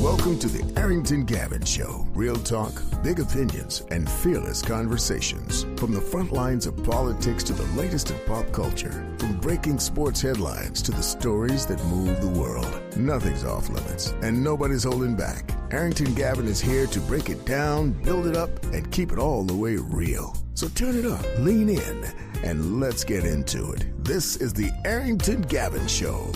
Welcome to the Arrington Gavin Show. Real talk, big opinions, and fearless conversations. From the front lines of politics to the latest in pop culture. From breaking sports headlines to the stories that move the world. Nothing's off limits, and nobody's holding back. Arrington Gavin is here to break it down, build it up, and keep it all the way real. So turn it up, lean in, and let's get into it. This is the Arrington Gavin Show.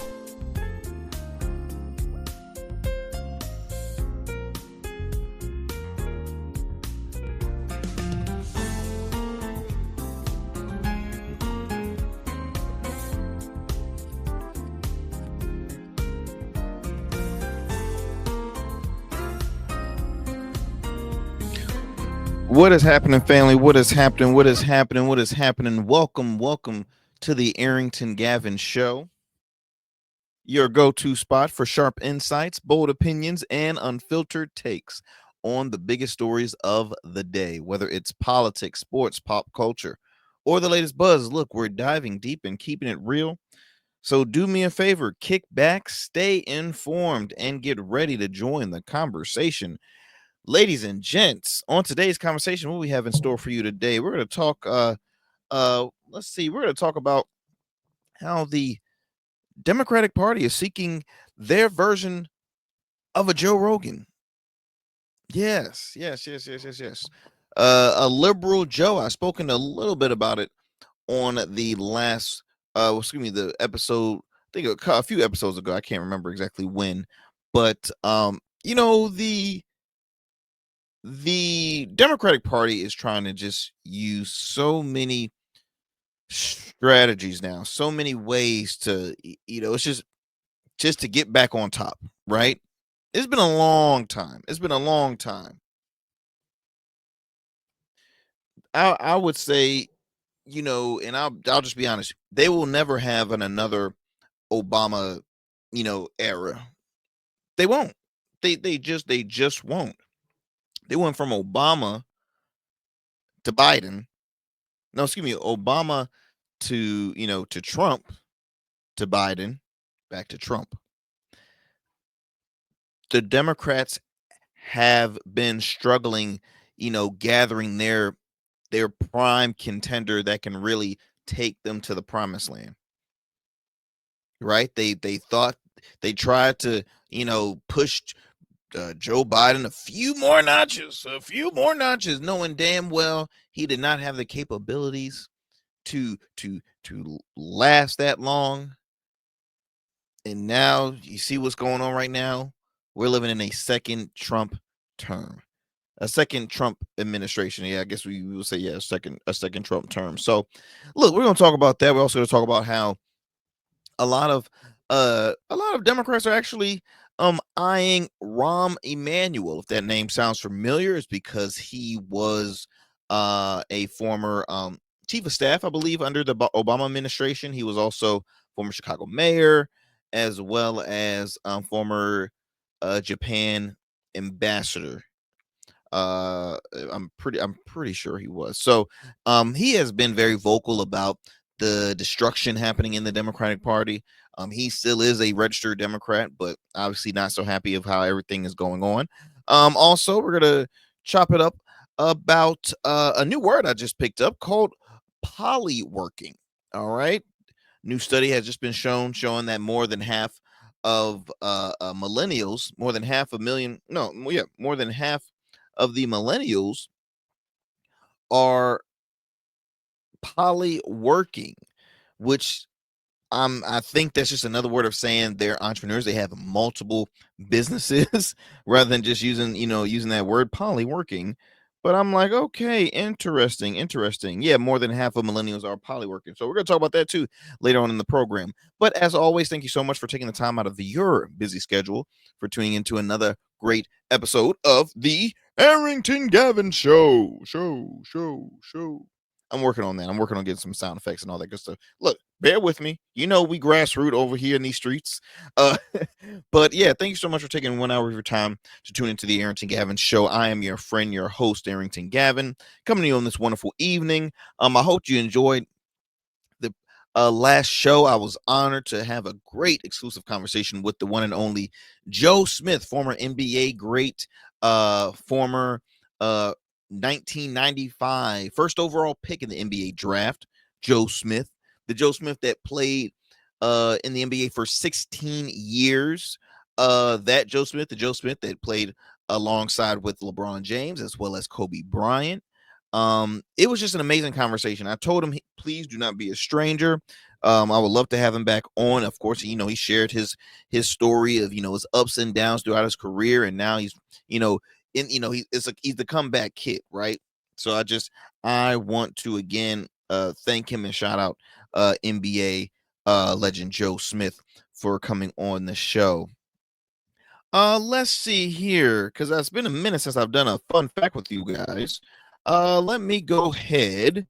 What is happening, family? What is happening? What is happening? What is happening? Welcome to the Arrington Gavin Show, your go-to spot for sharp insights, bold opinions, and unfiltered takes on the biggest stories of the day, whether it's politics, sports, pop culture, or the latest buzz. Look, we're diving deep and keeping it real. So do me a favor, kick back, stay informed, and get ready to join the conversation. Ladies and gents, on today's conversation, what we have in store for you today, we're going to talk, we're going to talk about how the Democratic Party is seeking their version of a Joe Rogan. Yes. A liberal Joe. I've spoken a little bit about it on the last, the episode, I think a few episodes ago. I can't remember exactly when, but, the Democratic Party is trying to just use so many strategies now, so many ways to, it's just to get back on top, right? It's been a long time. I would say, and I'll just be honest, they will never have another Obama, era. They won't. They just won't. They went from Obama to Biden. No, excuse me, Obama to, to Trump, to Biden, back to Trump. The Democrats have been struggling, gathering their prime contender that can really take them to the promised land. Right? They thought they tried to, push Joe Biden a few more notches, knowing damn well he did not have the capabilities to last that long. And now you see what's going on right now. We're living in a second Trump term, a second Trump administration. Yeah, I guess we will say, a second Trump term. So look, we're going to talk about that. We're also going to talk about how a lot of Democrats are actually eyeing Rahm Emanuel. If that name sounds familiar, it's because he was a former chief of staff, I believe, under the Obama administration. He was also former Chicago mayor, as well as former Japan ambassador. I'm pretty sure he was. So he has been very vocal about the destruction happening in the Democratic Party. He still is a registered Democrat, but obviously not so happy of how everything is going on. Also, we're gonna chop it up about a new word I just picked up called polyworking. All right, new study has just been showing that more than half of millennials, more than half of the millennials are polyworking, which I think that's just another word of saying they're entrepreneurs. They have multiple businesses rather than just using that word polyworking. But I'm like, okay, interesting. Yeah, more than half of millennials are polyworking. So we're going to talk about that too later on in the program. But as always, thank you so much for taking the time out of your busy schedule for tuning into another great episode of the Arrington Gavin Show. I'm working on that. I'm working on getting some sound effects and all that good stuff. Look, bear with me. We grassroots over here in these streets. But yeah, thank you so much for taking 1 hour of your time to tune into the Arrington Gavin Show. I am your friend, your host, Arrington Gavin, coming to you on this wonderful evening. I hope you enjoyed last show, I was honored to have a great exclusive conversation with the one and only Joe Smith, former NBA great, former 1995 first overall pick in the NBA draft. Joe Smith, the Joe Smith that played in the NBA for 16 years. That Joe Smith, the Joe Smith that played alongside with LeBron James as well as Kobe Bryant. It was just an amazing conversation. I told him, please do not be a stranger. I would love to have him back on. Of course, he shared his story of his ups and downs throughout his career, and now he's he's the comeback kid, right? So I want to again thank him and shout out NBA legend Joe Smith for coming on the show. Let's see here, because it's been a minute since I've done a fun fact with you guys. Let me go ahead.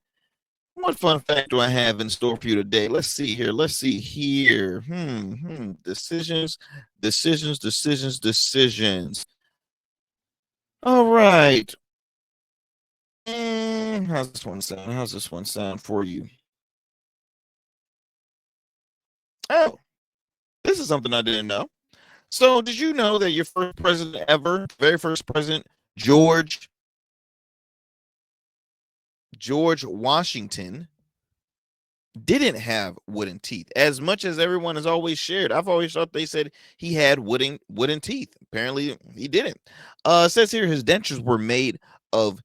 What fun fact do I have in store for you today? Let's see here. Decisions. All right. How's this one sound? How's this one sound for you? Oh, this is something I didn't know. So, did you know that your first president ever, very first president, George Washington, didn't have wooden teeth, as much as everyone has always shared? I've always thought they said he had wooden teeth. Apparently, he didn't. It says here his dentures were made of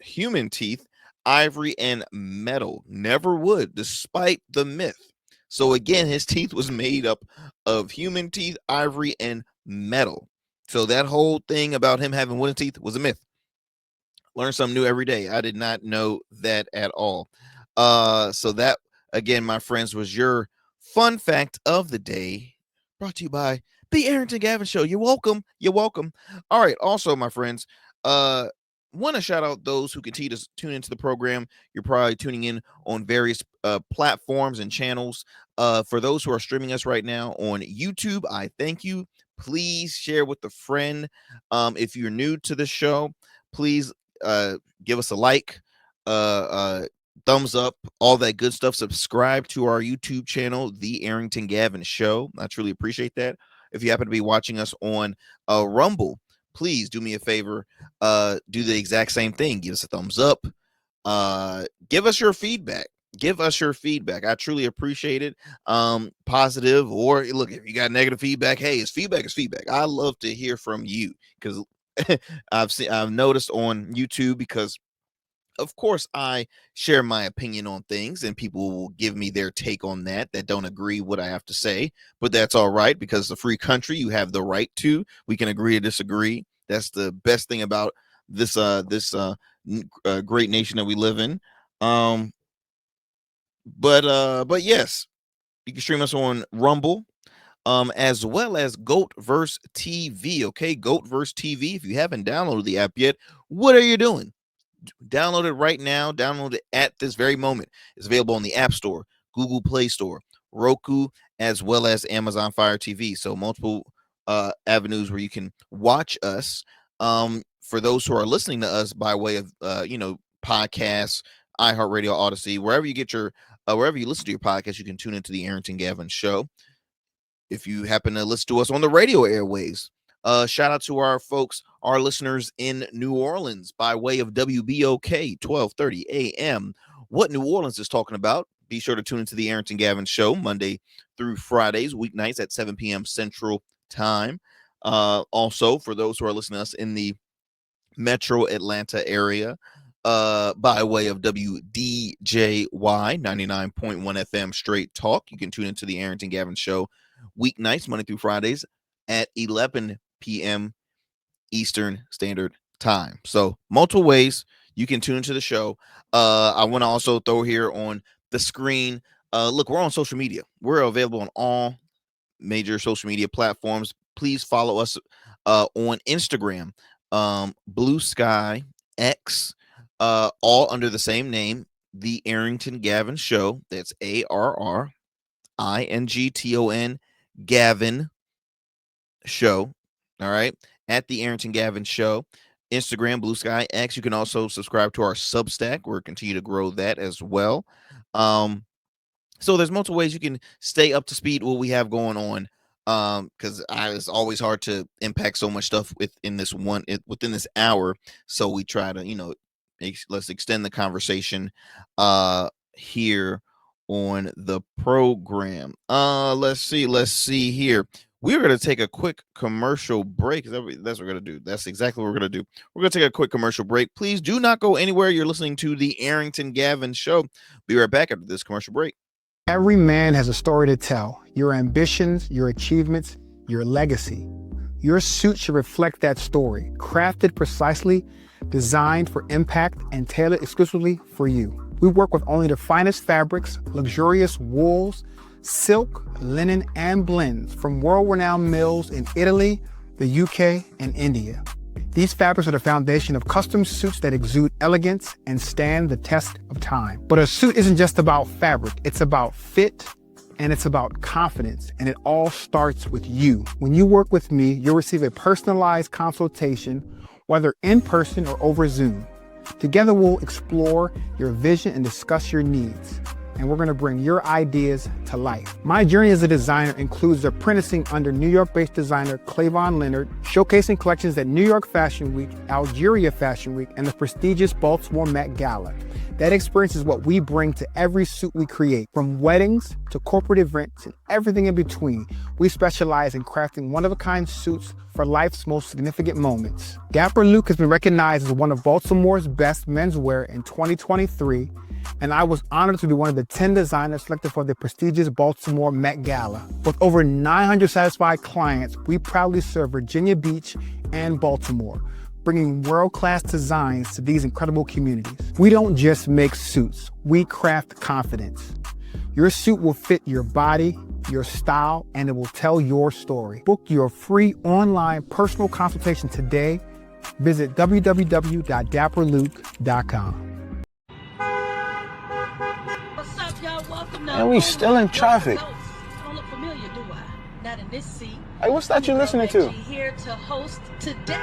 human teeth, ivory, and metal, never wood, despite the myth. So again, his teeth was made up of human teeth, ivory, and metal. So that whole thing about him having wooden teeth was a myth. Learn something new every day. I did not know that at all. So that, again, my friends, was your fun fact of the day, brought to you by the Arrington Gavin Show. You're welcome. You're welcome. All right. Also, my friends, want to shout out those who continue to tune into the program. You're probably tuning in on various platforms and channels. For those who are streaming us right now on YouTube, I thank you. Please share with a friend. If you're new to the show, please give us a like, thumbs up, all that good stuff. Subscribe to our YouTube channel, The Arrington Gavin Show. I truly appreciate that. If you happen to be watching us on Rumble, please do me a favor, do the exact same thing. Give us a thumbs up. Give us your feedback. I truly appreciate it. Positive, or look, if you got negative feedback, hey, it's feedback is feedback. I love to hear from you, because I've noticed on YouTube, because of course I share my opinion on things, and people will give me their take on that don't agree with what I have to say, but that's all right, because it's a free country. You have the right to. We can agree to disagree. That's the best thing about this great nation that we live in. But yes, you can stream us on Rumble, as well as Goatverse TV. Okay, Goatverse TV. If you haven't downloaded the app yet, what are you doing? Download it right now. Download it at this very moment. It's available on the App Store, Google Play Store, Roku, as well as Amazon Fire TV. So multiple avenues where you can watch us. For those who are listening to us by way of podcasts, iHeartRadio, Odyssey, wherever you get your wherever you listen to your podcast, you can tune into the Arrington Gavin Show. If you happen to listen to us on the radio airways, shout out to our folks, our listeners in New Orleans by way of WBOK 1230 AM. What New Orleans is talking about? Be sure to tune into the Arrington Gavin Show Monday through Fridays, weeknights at 7 p.m. Central Time. Also, for those who are listening to us in the Metro Atlanta area, by way of WDJY 99.1 FM Straight Talk, you can tune into the Arrington Gavin Show weeknights, Monday through Fridays at 11 p.m. Eastern Standard Time. So multiple ways you can tune into the show. I want to also throw here on the screen. Look, we're on social media. We're available on all major social media platforms. Please follow us on Instagram, Blue Sky X, all under the same name, The Arrington Gavin Show. That's ARRINGTON Gavin Show. All right. At the Arrington Gavin Show. Instagram, Blue Sky X. You can also subscribe to our Substack. We're continue to grow that as well. So there's multiple ways you can stay up to speed what we have going on. Because it's always hard to impact so much stuff within this hour. So we try to, let's extend the conversation here on the program. Let's see here. We're going to take a quick commercial break. That's what we're going to do. That's exactly what we're going to do. We're going to take a quick commercial break. Please do not go anywhere. You're listening to the Arrington Gavin Show. Be right back after this commercial break. Every man has a story to tell. Your ambitions, your achievements, your legacy. Your suit should reflect that story, crafted precisely, designed for impact, and tailored exclusively for you. We work with only the finest fabrics, luxurious wools, silk, linen, and blends from world-renowned mills in Italy, the UK, and India. These fabrics are the foundation of custom suits that exude elegance and stand the test of time. But a suit isn't just about fabric, it's about fit, and it's about confidence, and it all starts with you. When you work with me, you'll receive a personalized consultation, whether in person or over Zoom. Together, we'll explore your vision and discuss your needs. And we're going to bring your ideas to life. My journey as a designer includes apprenticing under New York-based designer Clavon Leonard, showcasing collections at New York Fashion Week, Algeria Fashion Week, and the prestigious Baltimore Met Gala. That experience is what we bring to every suit we create, from weddings to corporate events and everything in between. We specialize in crafting one-of-a-kind suits for life's most significant moments. Dapper Luke has been recognized as one of Baltimore's best menswear in 2023, and I was honored to be one of the 10 designers selected for the prestigious Baltimore Met Gala. With over 900 satisfied clients, we proudly serve Virginia Beach and Baltimore, bringing world-class designs to these incredible communities. We don't just make suits, we craft confidence. Your suit will fit your body, your style, and it will tell your story. Book your free online personal consultation today. Visit www.dapperluke.com. What's up, y'all? Welcome to And we still in traffic. I don't look familiar, do I? Not in this seat. Hey, what's that you listening to? Here to host today.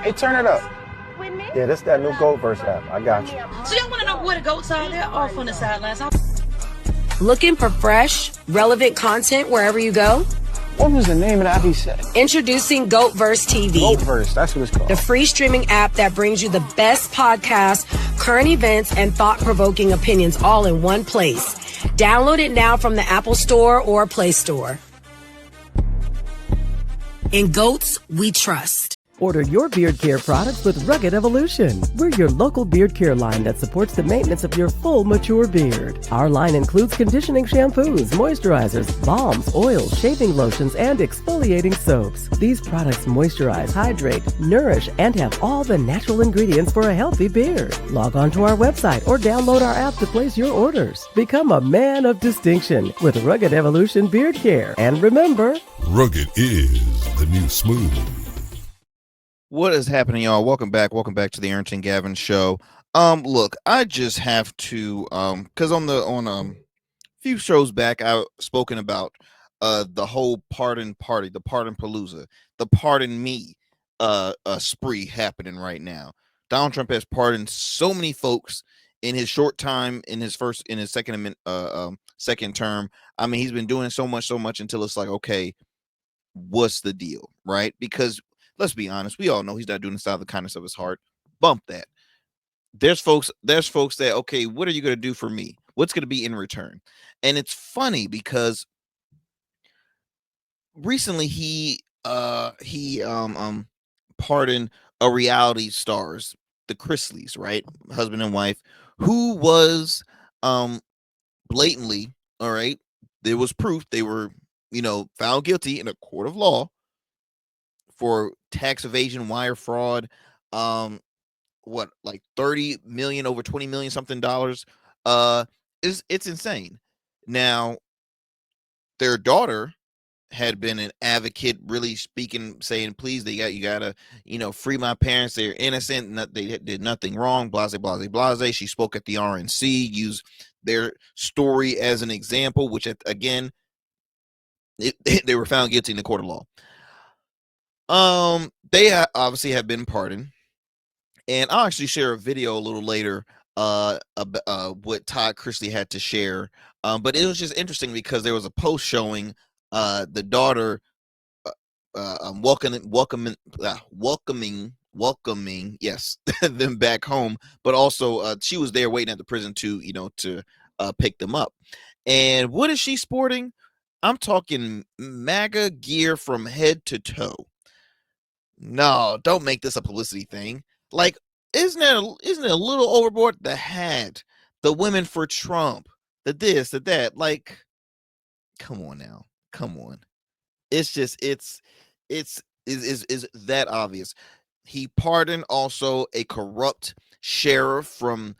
Hey, turn it up. Yeah, this that new Goldverse app. I got you. So y'all want to know where the goats are? They're off on the sidelines. Looking for fresh, relevant content wherever you go? What was the name of the app he said? Introducing Goatverse TV. Goldverse, that's what it's called. The free streaming app that brings you the best podcasts, current events, and thought-provoking opinions all in one place. Download it now from the Apple Store or Play Store. In Goats, we trust. Order your beard care products with Rugged Evolution. We're your local beard care line that supports the maintenance of your full, mature beard. Our line includes conditioning shampoos, moisturizers, balms, oils, shaving lotions, and exfoliating soaps. These products moisturize, hydrate, nourish, and have all the natural ingredients for a healthy beard. Log on to our website or download our app to place your orders. Become a man of distinction with Rugged Evolution Beard Care. And remember, Rugged is the new smooth. What is happening, y'all? Welcome back to the Arrington Gavin Show. Look, I just have to because on a few shows back I've spoken about the whole pardon party, the pardon palooza, the pardon me spree happening right now. Donald Trump has pardoned so many folks in his short time in his second term. I mean, he's been doing so much until it's like, okay, what's the deal, right? Because let's be honest, we all know he's not doing this out of the kindness of his heart. Bump that. There's folks that, okay, what are you going to do for me? What's going to be in return? And it's funny because recently he pardoned a reality stars, the Chrisleys, right? Husband and wife, who was blatantly, all right, there was proof they were, found guilty in a court of law for tax evasion, wire fraud, like 30 million, over 20 million something dollars. It's insane. Now, their daughter had been an advocate, really speaking, saying, please, you gotta, free my parents. They're innocent. They did nothing wrong. Blase, blase, blase. She spoke at the RNC, used their story as an example, which again, they were found guilty in the court of law. They obviously have been pardoned, and I'll actually share a video a little later about what Todd Chrisley had to share But it was just interesting because there was a post showing the daughter welcoming yes them back home, but also she was there waiting at the prison to pick them up. And what is she sporting? I'm talking MAGA gear from head to toe. No, don't make this a publicity thing. Like, isn't it a little overboard? The hat, the women for Trump, the this, the that. Like, come on now, come on. It's just it's is that obvious. He pardoned also a corrupt sheriff from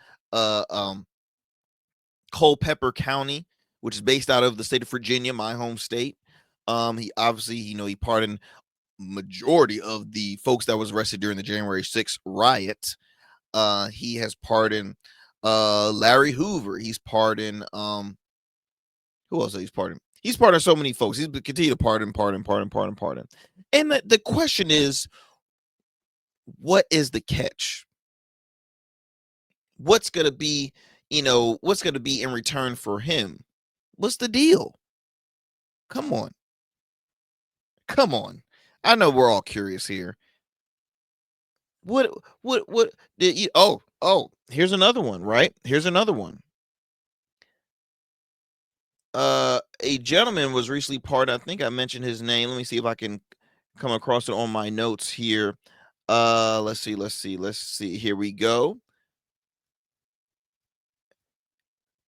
Culpeper County, which is based out of the state of Virginia, my home state. He obviously, he pardoned majority of the folks that was arrested during the January 6th riot. He has pardoned Larry Hoover. He's pardoned who else he's pardoned? He's pardoned so many folks. He's continue to pardon. And the question is, what is the catch? What's gonna be, what's gonna be in return for him? What's the deal? Come on. I know we're all curious here. What did you? Oh, here's another one, right? Here's another one. A gentleman was recently pardoned. I think I mentioned his name. Let me see if I can come across it on my notes here. Let's see. Here we go.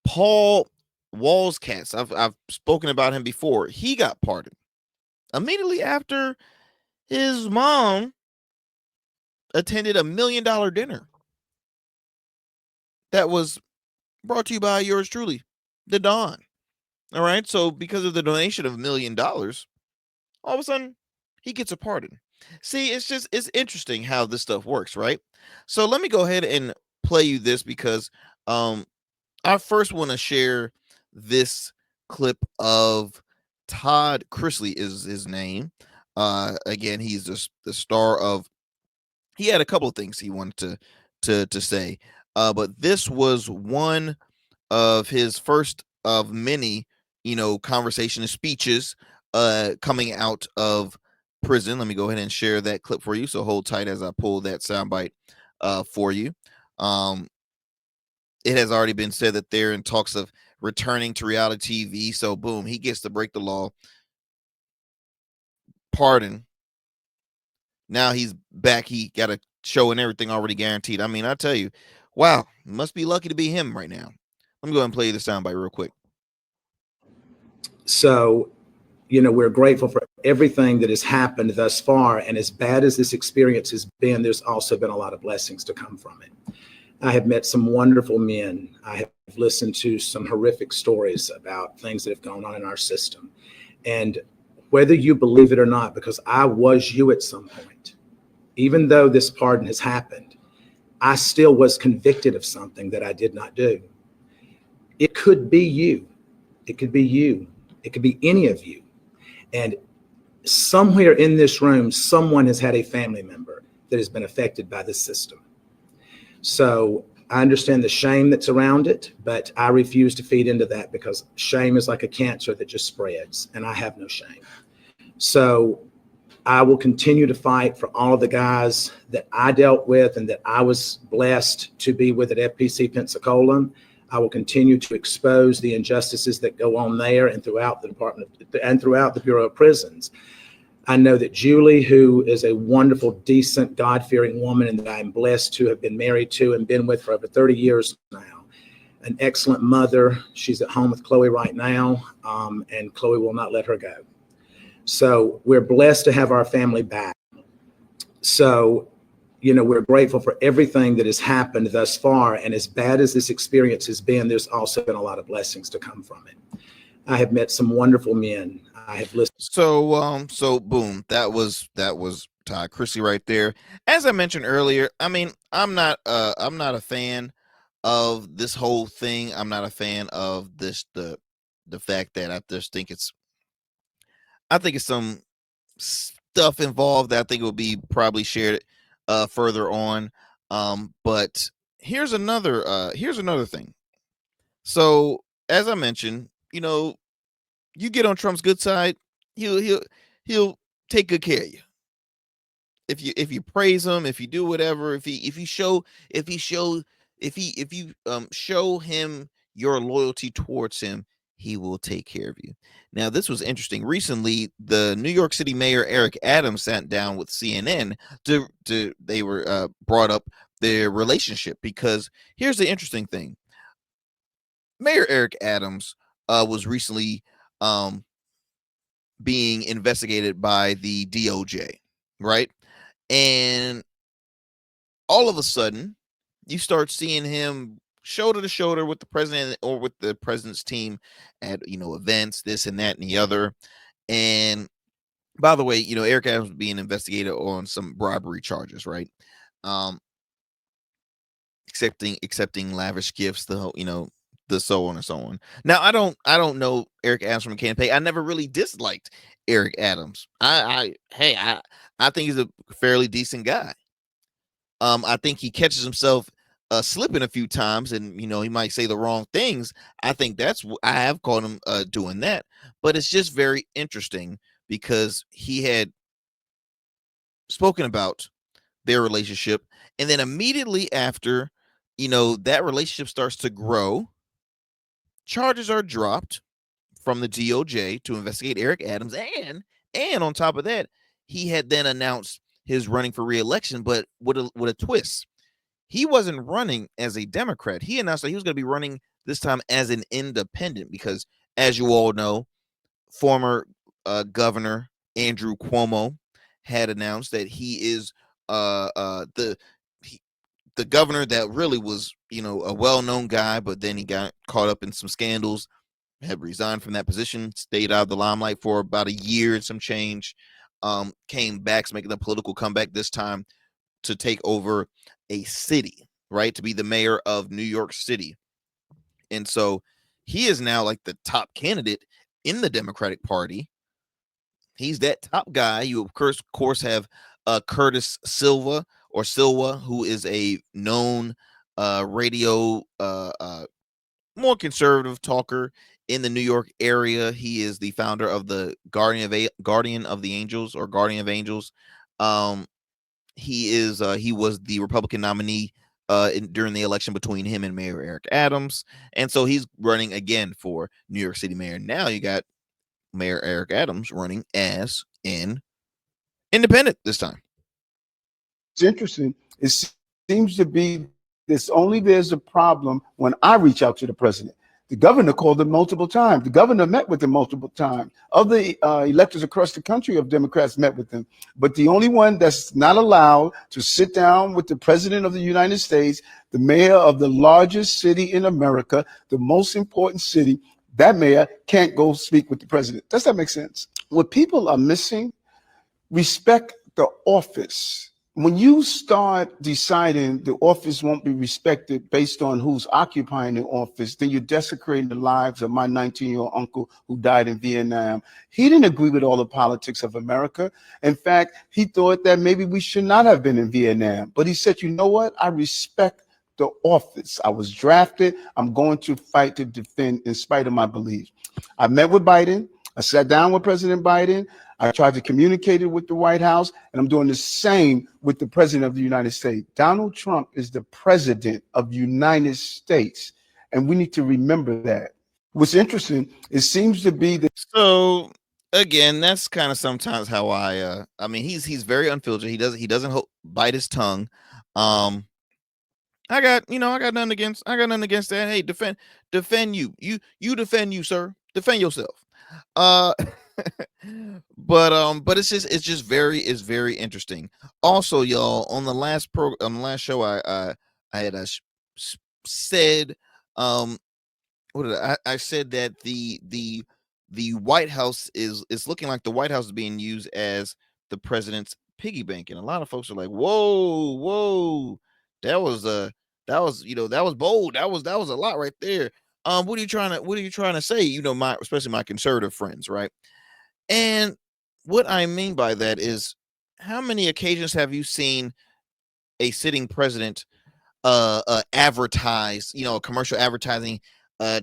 Paul Walskatz. I've spoken about him before. He got pardoned immediately after his mom attended $1 million dinner that was brought to you by yours truly, the Don. All right. So because of the donation of $1 million, all of a sudden he gets a pardon. See, it's interesting how this stuff works, right? So let me go ahead and play you this because I first want to share this clip of Todd Chrisley is his name. Again, he's the star of. He had a couple of things he wanted to say, but this was one of his first of many, conversation and speeches coming out of prison. Let me go ahead and share that clip for you. So hold tight as I pull that soundbite for you. It has already been said that they're in talks of returning to reality TV. So boom, he gets to break the law. Pardon. Now he's back. He got a show and everything already guaranteed. I mean, I tell you, wow, must be lucky to be him right now. Let me go ahead and play the soundbite real quick. So, we're grateful for everything that has happened thus far. And as bad as this experience has been, there's also been a lot of blessings to come from it. I have met some wonderful men. I have listened to some horrific stories about things that have gone on in our system. And whether you believe it or not, because I was you at some point, even though this pardon has happened, I still was convicted of something that I did not do. It could be you. It could be you. It could be any of you. And somewhere in this room, someone has had a family member that has been affected by this system. So I understand the shame that's around it, but I refuse to feed into that because shame is like a cancer that just spreads, and I have no shame. So I will continue to fight for all of the guys that I dealt with and that I was blessed to be with at FPC Pensacola. I will continue to expose the injustices that go on there and throughout the department and throughout the Bureau of Prisons. I know that Julie, who is a wonderful, decent, God-fearing woman and that I'm blessed to have been married to and been with for over 30 years now, an excellent mother. She's at home with Chloe right now, and Chloe will not let her go. So we're blessed to have our family back. So, we're grateful for everything that has happened thus far. And as bad as this experience has been, there's also been a lot of blessings to come from it. I have met some wonderful men. I have listened. So boom, that was Todd Chrisley right there. As I mentioned earlier, I mean, I'm not a fan of this whole thing. I'm not a fan of this the fact that I just think it's some stuff involved that I think will be probably shared further on. But here's another thing. So as I mentioned, you know, you get on Trump's good side, he'll take good care of you. If you praise him, if you do whatever, if you show him your loyalty towards him, he will take care of you. Now, this was interesting. Recently, the New York City mayor Eric Adams sat down with CNN they were brought up their relationship, because here's the interesting thing. Mayor Eric Adams was recently being investigated by the DOJ, right? And all of a sudden, you start seeing him shoulder to shoulder with the president or with the president's team at, events, this and that and the other. And by the way, Eric Adams was being investigated on some bribery charges, right? Accepting lavish gifts, the so on and so on. Now, I don't know Eric Adams from a campaign. I never really disliked Eric Adams. I think he's a fairly decent guy. I think he catches himself slipping a few times, and he might say the wrong things. I think I have caught him doing that, but it's just very interesting because he had spoken about their relationship, and then immediately after, that relationship starts to grow, charges are dropped from the DOJ to investigate Eric Adams, and on top of that, he had then announced his running for re-election, but with a twist. He wasn't running as a Democrat. He announced that he was going to be running this time as an independent because, as you all know, former Governor Andrew Cuomo had announced that he is the governor that really was, a well-known guy, but then he got caught up in some scandals, had resigned from that position, stayed out of the limelight for about a year and some change, came back, making a political comeback this time to take over a city, right? To be the mayor of New York City. And so he is now like the top candidate in the Democratic Party. He's that top guy. You, of course, have Curtis Silva, who is a known radio, more conservative talker in the New York area. He is the founder of the Guardian of the Angels, or Guardian of Angels. He was the Republican nominee during the election between him and Mayor Eric Adams, and so he's running again for New York City mayor. Now you got Mayor Eric Adams running as an independent this time. It's interesting. It seems to be there's a problem when I reach out to the president. The governor called him multiple times. The governor met with him multiple times. Other electors across the country of Democrats met with him. But the only one that's not allowed to sit down with the president of the United States, the mayor of the largest city in America, the most important city, that mayor can't go speak with the president. Does that make sense? What people are missing, respect the office. When you start deciding the office won't be respected based on who's occupying the office, then you're desecrating the lives of my 19-year-old uncle who died in Vietnam. He didn't agree with all the politics of America. In fact, he thought that maybe we should not have been in Vietnam. But he said, you know what? I respect the office. I was drafted. I'm going to fight to defend in spite of my beliefs. I met with Biden. I sat down with President Biden. I tried to communicate it with the White House, and I'm doing the same with the president of the United States. Donald Trump is the president of the United States, and we need to remember that. What's interesting, it seems to be that. So again, that's kind of sometimes how I mean, he's very unfiltered. He doesn't bite his tongue. I got nothing against that. Hey, defend you. You defend you, sir. Defend yourself. But it's just very interesting. Also, y'all, on the last show, I had said, what did I said that the White House is looking like the White House is being used as the president's piggy bank, and a lot of folks are like, whoa, that was bold. That was a lot right there. What are you trying to say? Especially my conservative friends, right? And what I mean by that is, how many occasions have you seen a sitting president advertise, commercial advertising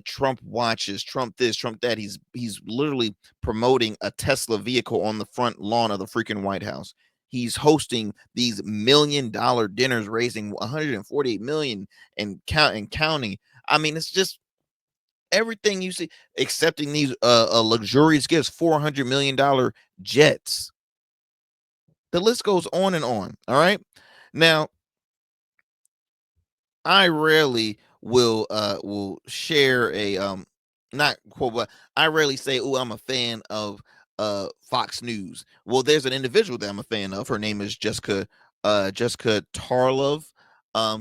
Trump watches, Trump this, Trump that. He's literally promoting a Tesla vehicle on the front lawn of the freaking White House. He's hosting these $1 million dinners, raising 148 million and counting. I mean, it's just everything you see, accepting these luxurious gifts, $400 million jets. The list goes on and on. All right. Now, I rarely will share a not quote, but I rarely say, "Oh, I'm a fan of Fox News." Well, there's an individual that I'm a fan of. Her name is Jessica Tarlov.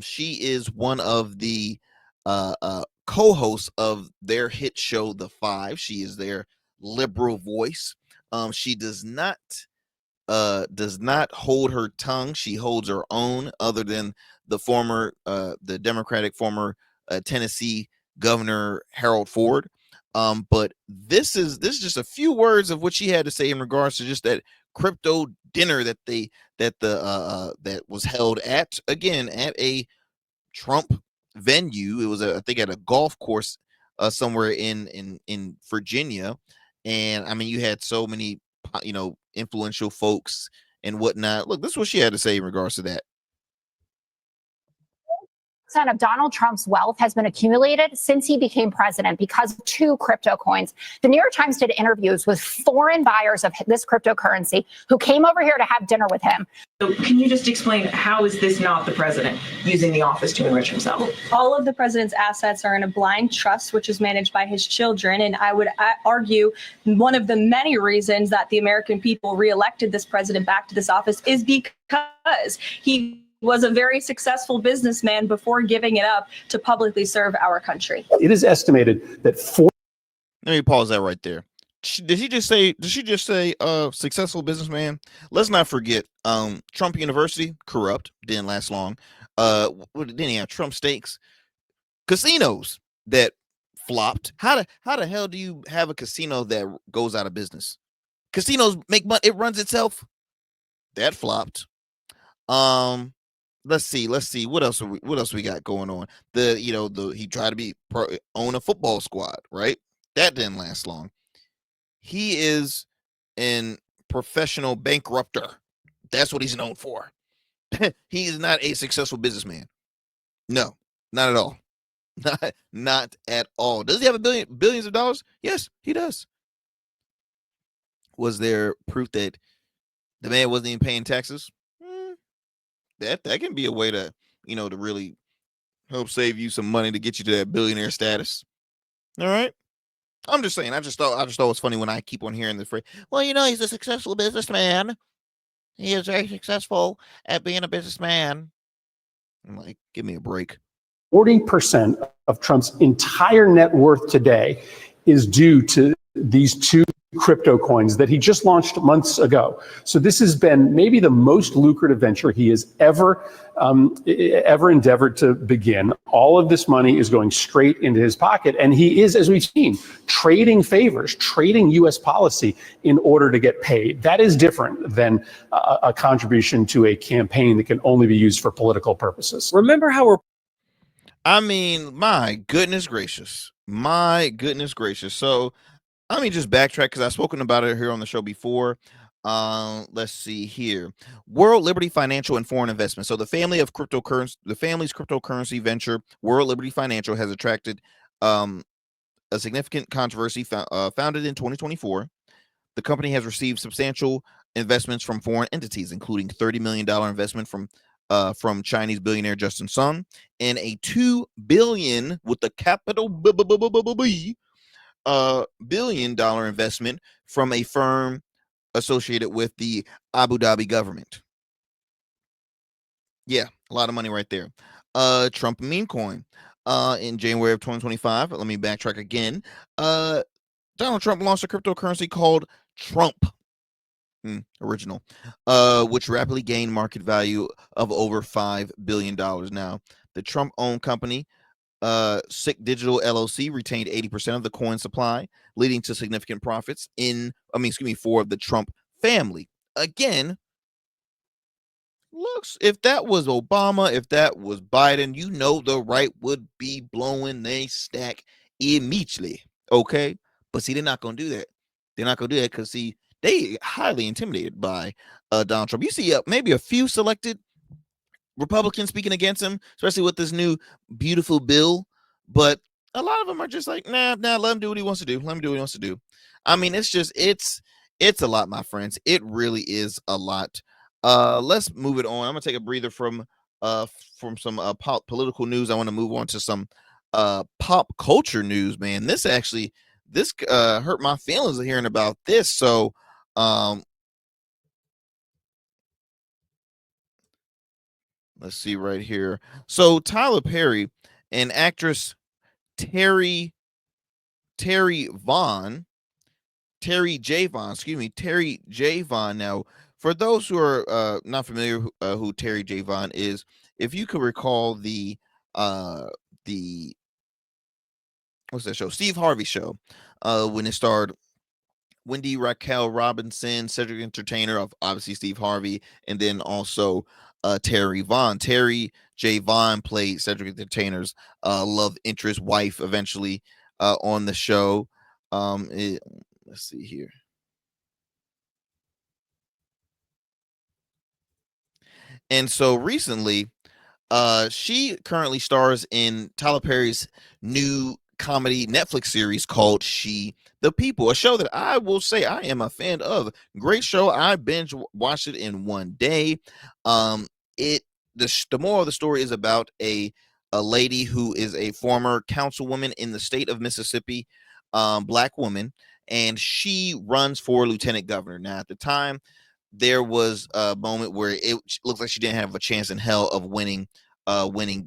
She is one of the co-hosts of their hit show The Five. She is their liberal voice. She does not hold her tongue. She holds her own, other than the Democratic former Tennessee Governor Harold Ford. But this is just a few words of what she had to say in regards to just that crypto dinner that was held at a Trump venue. It was I think at a golf course somewhere in Virginia. And I mean, you had so many influential folks and whatnot. Look, this is what she had to say in regards to that. Of Donald Trump's wealth has been accumulated since he became president because of two crypto coins. The New York Times did interviews with foreign buyers of this cryptocurrency who came over here to have dinner with him. So can you just explain, how is this not the president using the office to enrich himself? All of the president's assets are in a blind trust, which is managed by his children. And I would argue one of the many reasons that the American people reelected this president back to this office is because he was a very successful businessman before giving it up to publicly serve our country. It is estimated that Let me pause that right there. Did she just say successful businessman? Let's not forget Trump University, corrupt, didn't last long. Didn't he have Trump steaks? Casinos that flopped. How the hell do you have a casino that goes out of business? Casinos make money, it runs itself. That flopped. Let's see. What else we got going on? He tried to own a football squad, right? That didn't last long. He is an professional bankrupter. That's what he's known for. He is not a successful businessman. No, not at all. Not at all. Does he have billions of dollars? Yes, he does. Was there proof that the man wasn't even paying taxes? That can be a way to to really help save you some money to get you to that billionaire status. All right. I'm just saying. I just thought it was funny when I keep on hearing this phrase. Well, he's a successful businessman. He is very successful at being a businessman. I'm like, give me a break. 40% of Trump's entire net worth today is due to these two crypto coins that he just launched months ago. So this has been maybe the most lucrative venture he has ever endeavored to begin. All of this money is going straight into his pocket. And he is, as we've seen, trading favors, trading U.S. policy in order to get paid. That is different than a contribution to a campaign that can only be used for political purposes. Remember how I mean, my goodness gracious. So let me just backtrack because I've spoken about it here on the show before. Let's see here. World Liberty Financial and Foreign Investment. So the family's cryptocurrency venture, World Liberty Financial, has attracted a significant controversy. Founded in 2024, the company has received substantial investments from foreign entities, including $30 million investment from Chinese billionaire Justin Sun and a $2 billion with the capital B billion-dollar investment from a firm associated with the Abu Dhabi government. Yeah, a lot of money right there. Trump meme coin. In January of 2025, let me backtrack again. Donald Trump launched a cryptocurrency called Trump. Original, which rapidly gained market value of over $5 billion. Now, the Trump-owned company, SICK Digital LLC, retained 80% of the coin supply, leading to significant profits for the Trump family. Again, looks, if that was Obama, if that was Biden, the right would be blowing they stack immediately. Okay, but see, they're not gonna do that. They're not gonna do that because see, they highly intimidated by Donald Trump. You see, maybe a few selected Republicans speaking against him, especially with this new beautiful bill, but a lot of them are just like, nah, let him do what he wants to do. Let him do what he wants to do. I mean, it's a lot, my friends. It really is a lot. Let's move it on. I'm gonna take a breather from some political news. I want to move on to some pop culture news, man. This hurt my feelings of hearing about this. So let's see right here. So Tyler Perry and actress Terry J. Vaughn. Now, for those who are not familiar who Terry J. Vaughn is, if you could recall the what's that show? Steve Harvey show, when it starred Wendy Raquel Robinson, Cedric Entertainer, of obviously Steve Harvey, and then also Terry Vaughn. Terry J. Vaughn played Cedric Entertainer's love interest wife eventually on the show. Let's see here. And so recently, she currently stars in Tyler Perry's new comedy Netflix series called She the People, a show that I will say I am a fan of. Great show. I binge watched it in one day. The moral of the story is about a lady who is a former councilwoman in the state of Mississippi, black woman, and she runs for lieutenant governor. Now, at the time, there was a moment where it looked like she didn't have a chance in hell of winning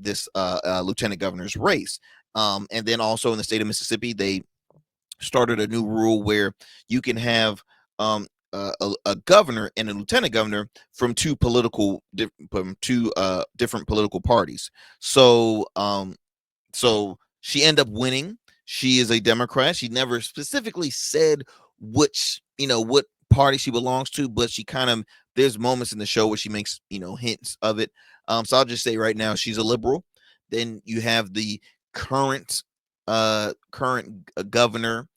this lieutenant governor's race. And then also in the state of Mississippi, they started a new rule where you can have a governor and a lieutenant governor from two different political parties. So so she ended up winning. She is a Democrat. She never specifically said what party she belongs to, but she kind of, there's moments in the show where she makes hints of it. So I'll just say right now she's a liberal. Then you have the current governor,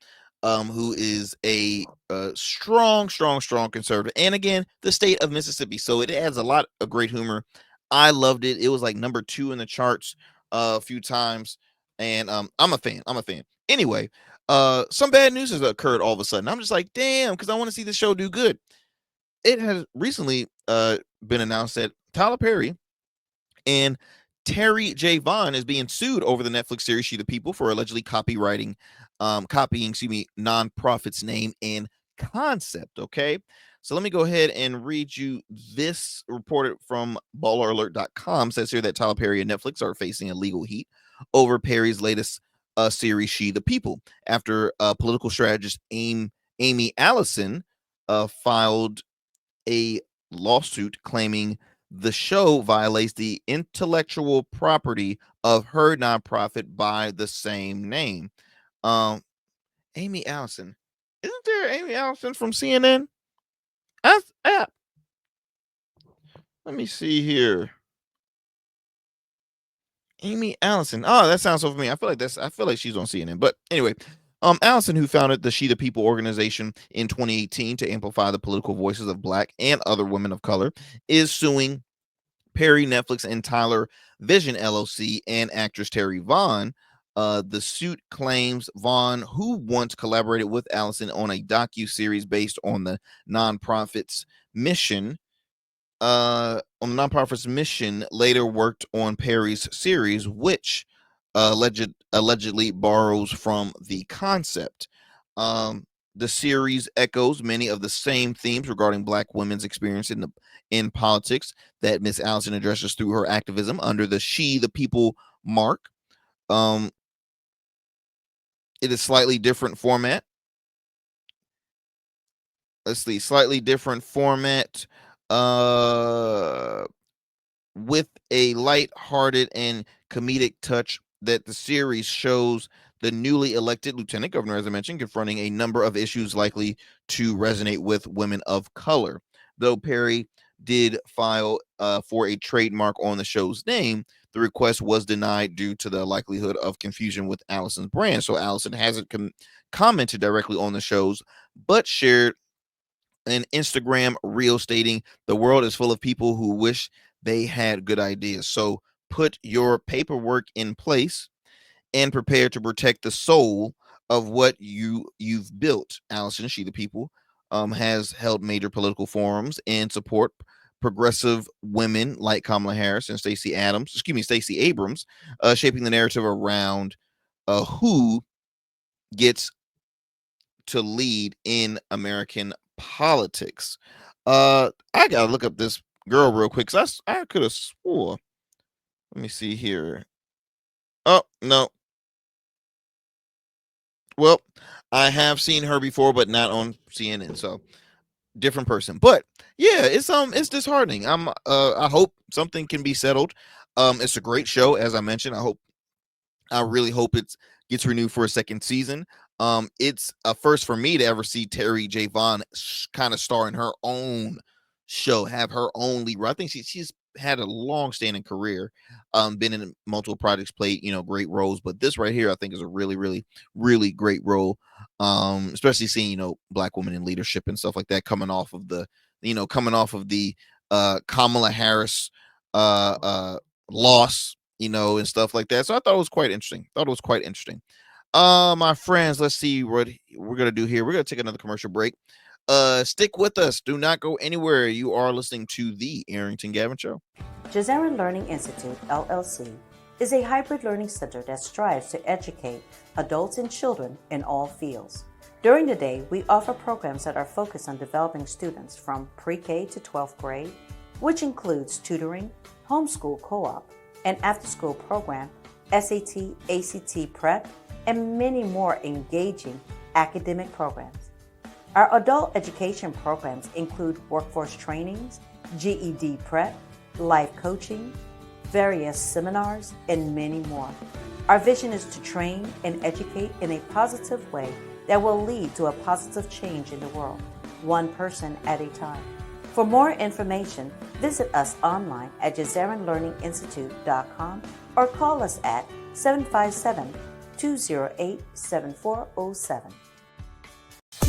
who is a strong conservative, and again, the state of Mississippi. So it adds a lot of great humor. I loved it. It was like number 2 in the charts a few times, and I'm a fan. Anyway, some bad news has occurred all of a sudden. I'm just like, damn, because I want to see the show do good. It has recently been announced that Tyler Perry and Terry J. Vaughn is being sued over the Netflix series She the People for allegedly copying, nonprofit's name and concept. Okay, so let me go ahead and read you this reported from balleralert.com. Says here that Tyler Perry and Netflix are facing a legal heat over Perry's latest series She the People after political strategist Amy Allison filed a lawsuit claiming the show violates the intellectual property of her nonprofit by the same name. Amy Allison. Isn't there Amy Allison from CNN? Let me see here. Amy Allison. Oh, that sounds so familiar. I feel like she's on CNN. But anyway, Allison, who founded the She the People organization in 2018 to amplify the political voices of Black and other women of color, is suing Perry, Netflix, and Tyler Vision LLC and actress Terry Vaughn. The suit claims Vaughn, who once collaborated with Allison on a docu-series based on the nonprofit's mission, later worked on Perry's series, which allegedly borrows from the concept. The series echoes many of the same themes regarding Black women's experience in politics that Miss Allison addresses through her activism under the She the People mark. It is slightly different format. Let's see, slightly different format with a light-hearted and comedic touch that the series shows the newly elected lieutenant governor, as I mentioned, confronting a number of issues likely to resonate with women of color. Though Perry did file for a trademark on the show's name, the request was denied due to the likelihood of confusion with Allison's brand. So Allison hasn't commented directly on the shows, but shared an Instagram reel stating the world is full of people who wish they had good ideas. So put your paperwork in place and prepare to protect the soul of what you've built. Allison, she the people, has held major political forums and support progressive women like Kamala Harris and Stacey Abrams, shaping the narrative around who gets to lead in American politics. I gotta look up this girl real quick, because I could have swore. Let me see here. Oh no. Well, I have seen her before, but not on CNN. So different person. But yeah, it's disheartening. I hope something can be settled. It's a great show, as I mentioned. I really hope it gets renewed for a second season. It's a first for me to ever see Terry J. Vaughn kind of star in her own show, have her own lead role. I think she's had a long-standing career, been in multiple projects, played great roles, but this right here I think is a really, really, really great role. Especially seeing black women in leadership and stuff like that, coming off of the Kamala Harris loss, and stuff like that. So I thought it was quite interesting. My friends, let's see what we're gonna do here. We're gonna take another commercial break. Stick with us. Do not go anywhere. You are listening to the Arrington Gavin Show. Jazera Learning Institute, LLC, is a hybrid learning center that strives to educate adults and children in all fields. During the day, we offer programs that are focused on developing students from pre-K to 12th grade, which includes tutoring, homeschool co-op, an after-school program, SAT, ACT prep, and many more engaging academic programs. Our adult education programs include workforce trainings, GED prep, life coaching, various seminars, and many more. Our vision is to train and educate in a positive way that will lead to a positive change in the world, one person at a time. For more information, visit us online at JazeranLearningInstitute.com or call us at 757-208-7407.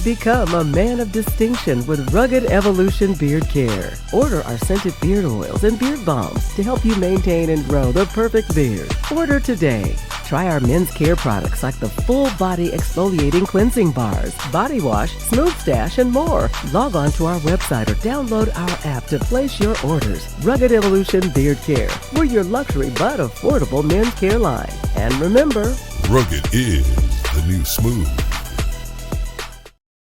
Become a man of distinction with Rugged Evolution Beard Care. Order our scented beard oils and beard balms to help you maintain and grow the perfect beard. Order today. Try our men's care products like the full body exfoliating cleansing bars, body wash, smooth stash, and more. Log on to our website or download our app to place your orders. Rugged Evolution Beard Care. We're your luxury but affordable men's care line. And remember, rugged is the new smooth.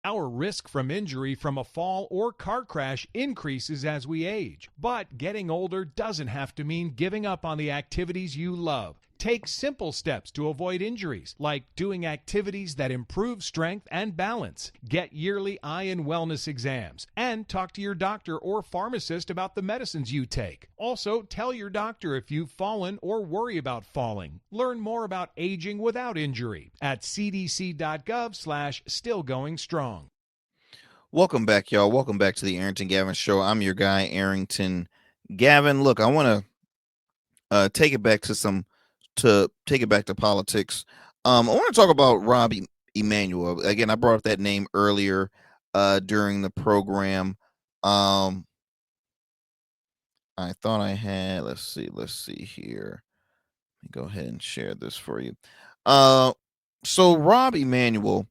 Our risk from injury from a fall or car crash increases as we age. But getting older doesn't have to mean giving up on the activities you love. Take simple steps to avoid injuries, like doing activities that improve strength and balance. Get yearly eye and wellness exams, and talk to your doctor or pharmacist about the medicines you take. Also, tell your doctor if you've fallen or worry about falling. Learn more about aging without injury at cdc.gov/stillgoingstrong. Welcome back, y'all. Welcome back to the Arrington Gavin Show. I'm your guy, Arrington Gavin. Look, I want to take it back to politics. I want to talk about Rob Emanuel. Again, I brought up that name earlier during the program. I thought I had, let's see here. Let me go ahead and share this for you. So Rob Emanuel,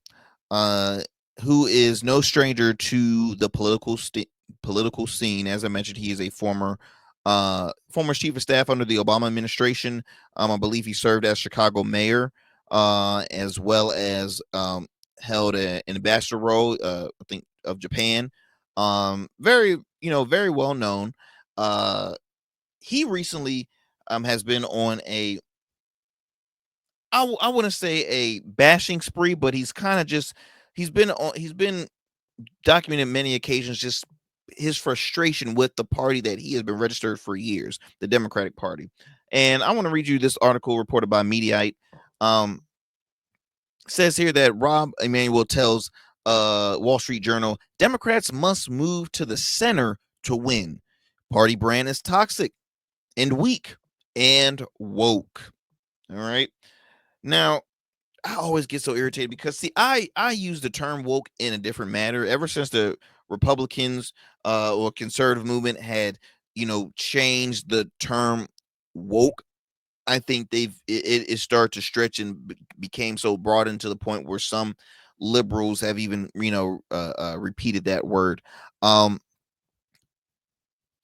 who is no stranger to the political scene. As I mentioned, he is a former chief of staff under the Obama administration. I believe he served as Chicago mayor, as well as held an ambassador role, I think, of Japan. Very well known. He recently has been on I wouldn't say a bashing spree, but he's been documented many occasions, just his frustration with the party that he has been registered for years, the Democratic Party. And I want to read you this article reported by Mediaite. Says here that Rob Emanuel tells Wall Street Journal, Democrats must move to the center to win. Party brand is toxic and weak. and woke. All right. Now, I always get so irritated because see, I use the term woke in a different manner ever since the Republicans or conservative movement had, changed the term woke. I think it started to stretch and became so broad into the point where some liberals have even repeated that word. Um,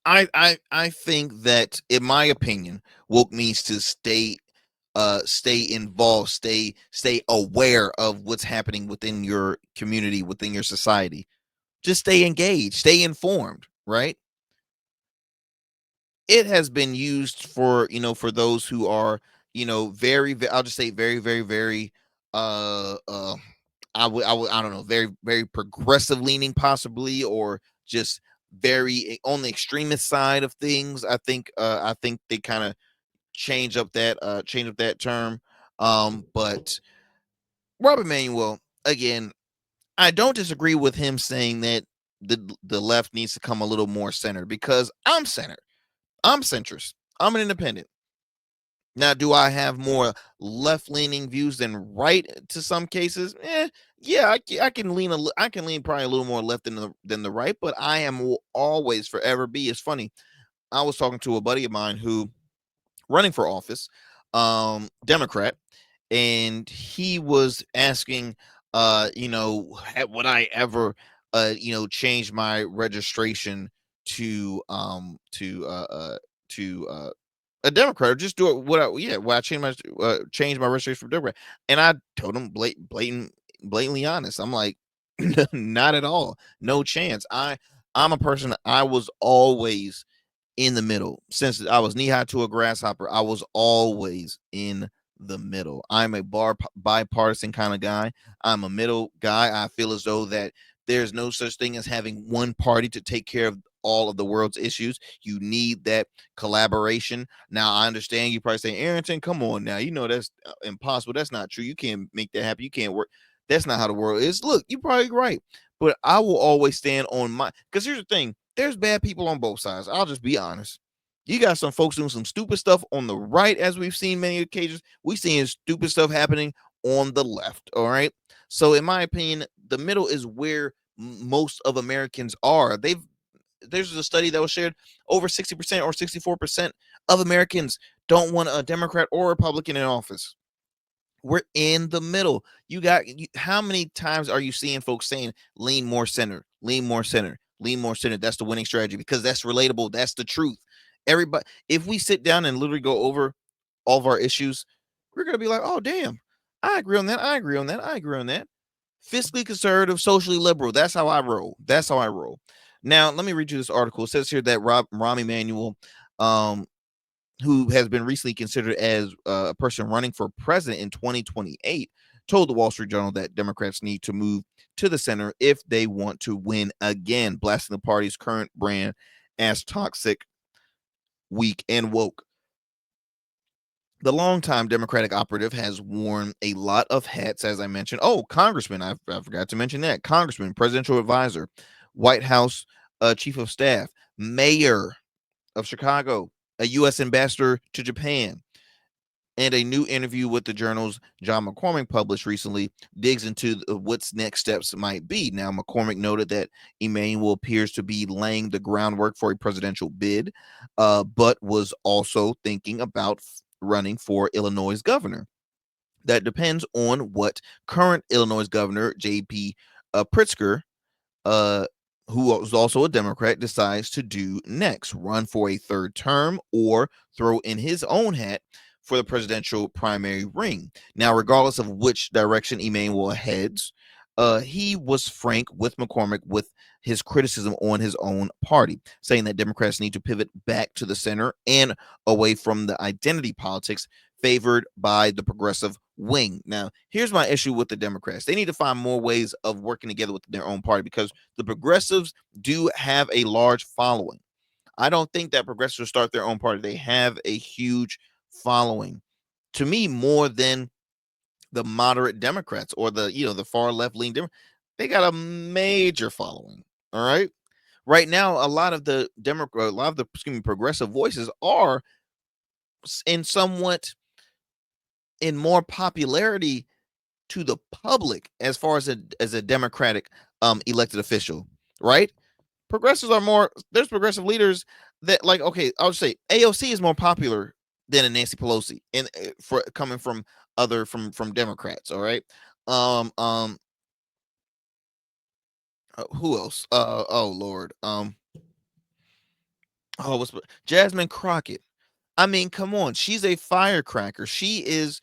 I think that, in my opinion, woke means to stay involved, stay aware of what's happening within your community, within your society. Just stay engaged, stay informed, right? It has been used for, for those who are, I'll just say very, very, very uh uh I don't know, very, very progressive leaning, possibly, or just very on the extremist side of things. I think they kind of change up that term. But Robert Manuel, again, I don't disagree with him saying that the left needs to come a little more centered, because I'm centered. I'm centrist. I'm an independent. Now, do I have more left-leaning views than right to some cases? Yeah, I can I can lean probably a little more left than the right, but I am will always forever be. It's funny. I was talking to a buddy of mine who running for office, Democrat, and he was asking, would I ever, change my registration to to a Democrat, or just do it. What I change my registration from Democrat, and I told him blatantly honest. I'm like, not at all, no chance. I'm a person. I was always in the middle. Since I was knee high to a grasshopper, I was always in the middle. I'm a bipartisan kind of guy. I'm a middle guy. I feel as though that there's no such thing as having one party to take care of all of the world's issues. You need that collaboration. Now, I understand you probably saying, Arrington, come on now. You know that's impossible. That's not true. You can't make that happen. You can't work. That's not how the world is. Look, you're probably right. But I will always stand on my, because here's the thing, there's bad people on both sides. I'll just be honest. You got some folks doing some stupid stuff on the right, as we've seen many occasions. We've seen stupid stuff happening on the left. All right. So, in my opinion, the middle is where most of Americans are. There's a study that was shared, over 60% or 64% of Americans don't want a Democrat or Republican in office. We're in the middle. How many times are you seeing folks saying lean more center, lean more center, lean more center? That's the winning strategy, because that's relatable. That's the truth. Everybody, if we sit down and literally go over all of our issues, we're going to be like, oh, damn, I agree on that. I agree on that. I agree on that. Fiscally conservative, socially liberal. That's how I roll. That's how I roll. Now, let me read you this article. It says here that Rahm Emanuel, who has been recently considered as a person running for president in 2028, told the Wall Street Journal that Democrats need to move to the center if they want to win again, blasting the party's current brand as toxic, weak, and woke. The longtime Democratic operative has worn a lot of hats, as I mentioned. Oh, Congressman, I forgot to mention that. Congressman, presidential advisor, White House chief of staff, mayor of Chicago, a U.S. ambassador to Japan. And a new interview with the journal's John McCormick published recently digs into what's next steps might be. Now, McCormick noted that Emanuel appears to be laying the groundwork for a presidential bid, but was also thinking about running for Illinois governor. That depends on what current Illinois governor J.B. Pritzker, who is also a Democrat, decides to do next: run for a third term or throw in his own hat for the presidential primary ring. Now, regardless of which direction Emanuel heads, he was frank with McCormick with his criticism on his own party, saying that Democrats need to pivot back to the center and away from the identity politics favored by the progressive wing. Now, here's my issue with the Democrats. They need to find more ways of working together with their own party, because the progressives do have a large following. I don't think that progressives start their own party. They have a huge following, to me, more than the moderate Democrats or the far left leaning Democrats. They got a major following. All right. Right now, a lot of the progressive voices are somewhat in more popularity to the public as far as a Democratic elected official, right? Progressives are more, there's progressive leaders that, like, okay, I would say AOC is more popular than a Nancy Pelosi, and for coming from from Democrats. All right. Who else? Oh Lord. What's Jasmine Crockett? I mean, come on, she's a firecracker. She is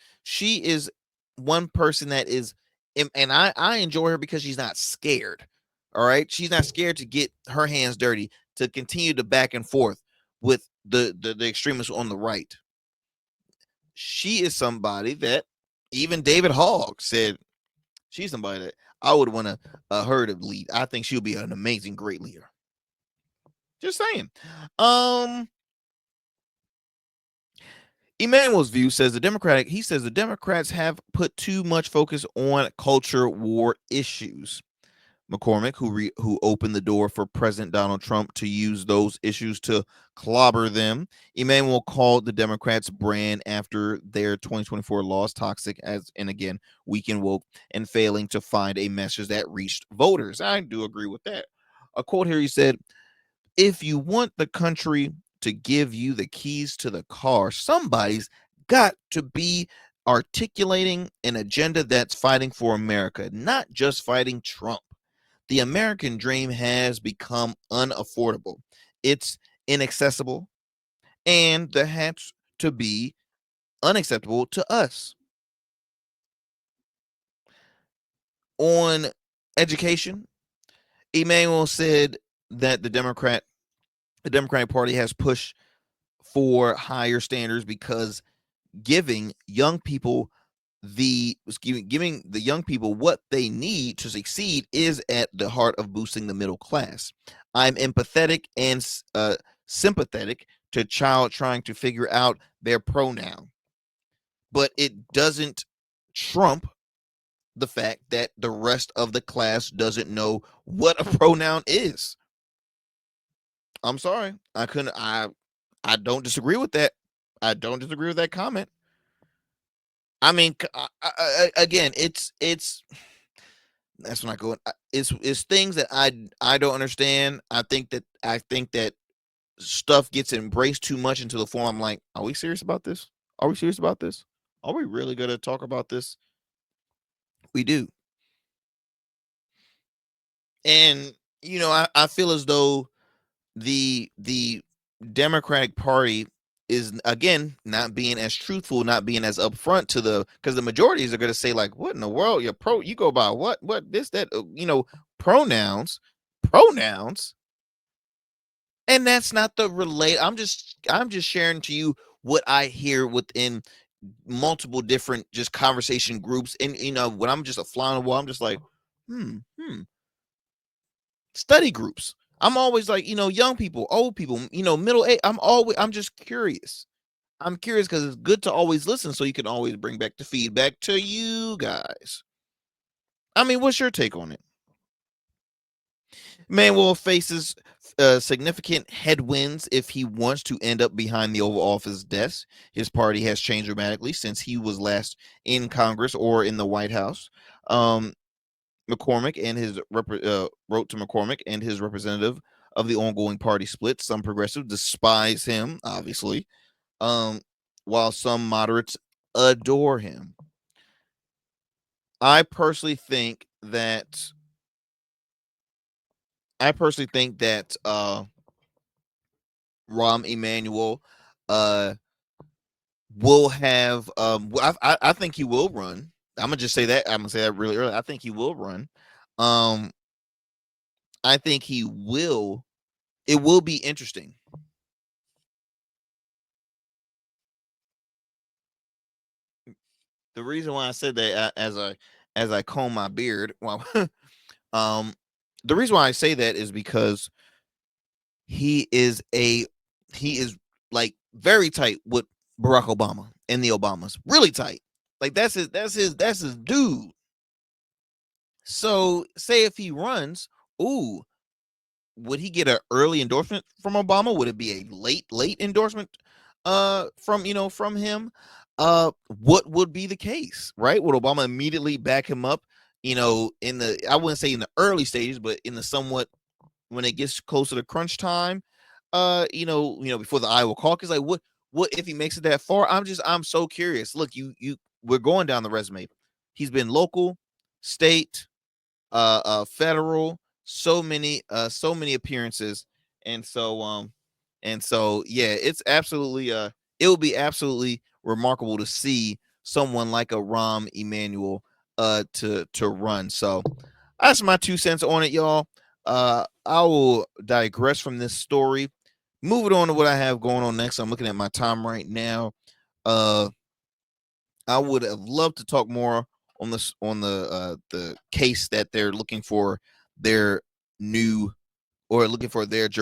one person that is, and I enjoy her because she's not scared. All right, she's not scared to get her hands dirty, to continue to back and forth with the extremists on the right. She is somebody that even David Hogg said she's somebody that I would want her to lead. I think she'll be an amazing, great leader. Just saying. Emmanuel's view says the Democrats have put too much focus on culture war issues. McCormick, who opened the door for President Donald Trump to use those issues to clobber them. Emmanuel called the Democrats' brand after their 2024 loss toxic, and again, weak and woke, and failing to find a message that reached voters. I do agree with that. A quote here, he said, "If you want the country to give you the keys to the car, somebody's got to be articulating an agenda that's fighting for America, not just fighting Trump. The American dream has become unaffordable. It's inaccessible, and that has to be unacceptable to us." On education, Emmanuel said that the Democratic Party has pushed for higher standards because giving young people giving the young people what they need to succeed is at the heart of boosting the middle class. I'm empathetic and sympathetic to a child trying to figure out their pronoun, but it doesn't trump the fact that the rest of the class doesn't know what a pronoun is. I'm sorry, I don't disagree with that. I don't disagree with that comment. I mean, again, it's that's not going. It's things that I don't understand. I think that stuff gets embraced too much into the form. I'm like, are we serious about this? Are we serious about this? Are we really going to talk about this? We do. And I feel as though the Democratic Party is, again, not being as truthful, not being as upfront because the majorities are going to say, like, what in the world, you go by what this, that, pronouns, and that's not the I'm just sharing to you what I hear within multiple different just conversation groups. And when I'm just a fly on the wall, I'm just like, study groups. I'm always like, young people, old people, middle age. I'm just curious. I'm curious because it's good to always listen, so you can always bring back the feedback to you guys. I mean, what's your take on it? Manuel faces significant headwinds if he wants to end up behind the Oval Office desk. His party has changed dramatically since he was last in Congress or in the White House. McCormick and his wrote to McCormick and his representative of the ongoing party split. Some progressives despise him, obviously, while some moderates adore him. I personally think that Rahm Emanuel will have I think he will run. I'm gonna just say that. I'm gonna say that really early. I think he will run. I think he will. It will be interesting. The reason why I said that, as I comb my beard, well, the reason why I say that is because he is like very tight with Barack Obama and the Obamas, really tight. Like that's his dude. So say if he runs, would he get an early endorsement from Obama? Would it be a late endorsement from him, what would be the case, right? Would Obama immediately back him up, in the, I wouldn't say in the early stages, but in the somewhat, when it gets closer to crunch time, before the Iowa caucus, like what if he makes it that far? I'm so curious. Look, we're going down the resume. He's been local, state, federal, so many appearances. And so yeah, it's absolutely it would be absolutely remarkable to see someone like a Rahm Emanuel to run. So that's my 2 cents on it, y'all. I will digress from this story. Moving on to what I have going on next. I'm looking at my time right now. I would have loved to talk more on the case that they're looking for their Joe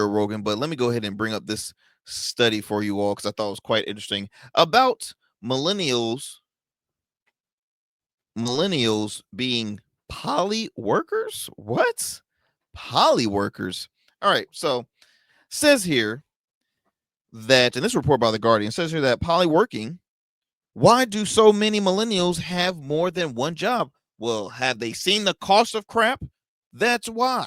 Rogan. But let me go ahead and bring up this study for you all, because I thought it was quite interesting about millennials being poly workers. What? Poly workers. All right. So says here that, and this report by The Guardian says here that poly working, why do so many millennials have more than one job? Well, have they seen the cost of crap? That's why.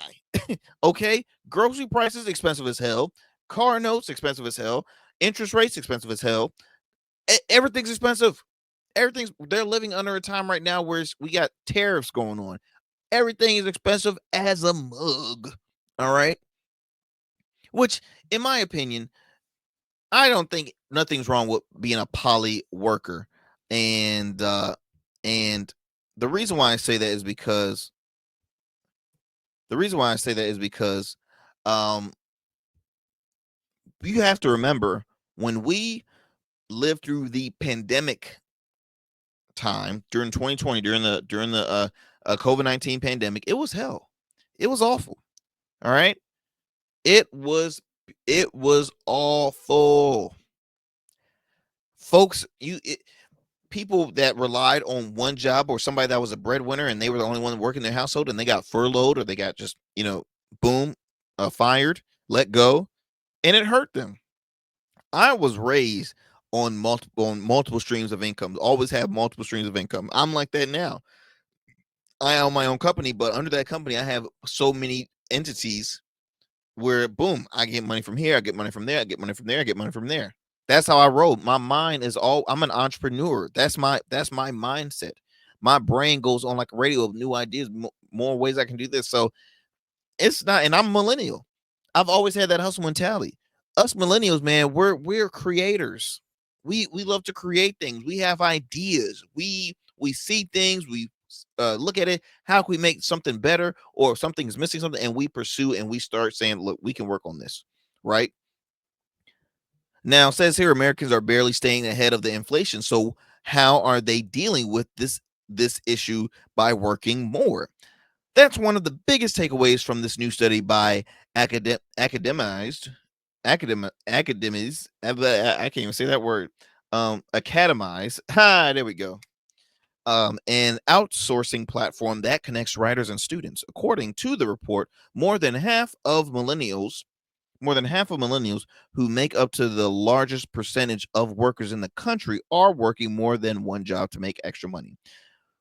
Okay. Grocery prices expensive as hell. Car notes expensive as hell. Interest rates expensive as hell. Everything's expensive. They're living under a time right now where we got tariffs going on. Everything is expensive as a mug. All right. Which, in my opinion, I don't think nothing's wrong with being a poly worker. And the reason why I say that is because you have to remember, when we lived through the pandemic time during 2020, during the COVID-19 pandemic, it was hell. It was awful. All right. It was awful. Folks, people that relied on one job, or somebody that was a breadwinner and they were the only one working in their household, and they got furloughed, or they got just, boom, fired, let go, and it hurt them. I was raised on multiple streams of income. Always have multiple streams of income. I'm like that now. I own my own company, but under that company, I have so many entities where, boom, I get money from here, I get money from there, I get money from there, I get money from there. That's how I roll. My mind is I'm an entrepreneur. That's my mindset. My brain goes on like a radio of new ideas, more ways I can do this. So it's not, and I'm a millennial. I've always had that hustle mentality. Us millennials, man, we're creators. We love to create things. We have ideas. We see things. We look at it. How can we make something better, or if something's missing something, and we pursue and we start saying, look, we can work on this, right? Now, it says here, Americans are barely staying ahead of the inflation. So how are they dealing with this issue? By working more. That's one of the biggest takeaways from this new study by academies. I can't even say that word. Academize. There we go. An outsourcing platform that connects writers and students. According to the report, more than half of millennials who make up to the largest percentage of workers in the country are working more than one job to make extra money.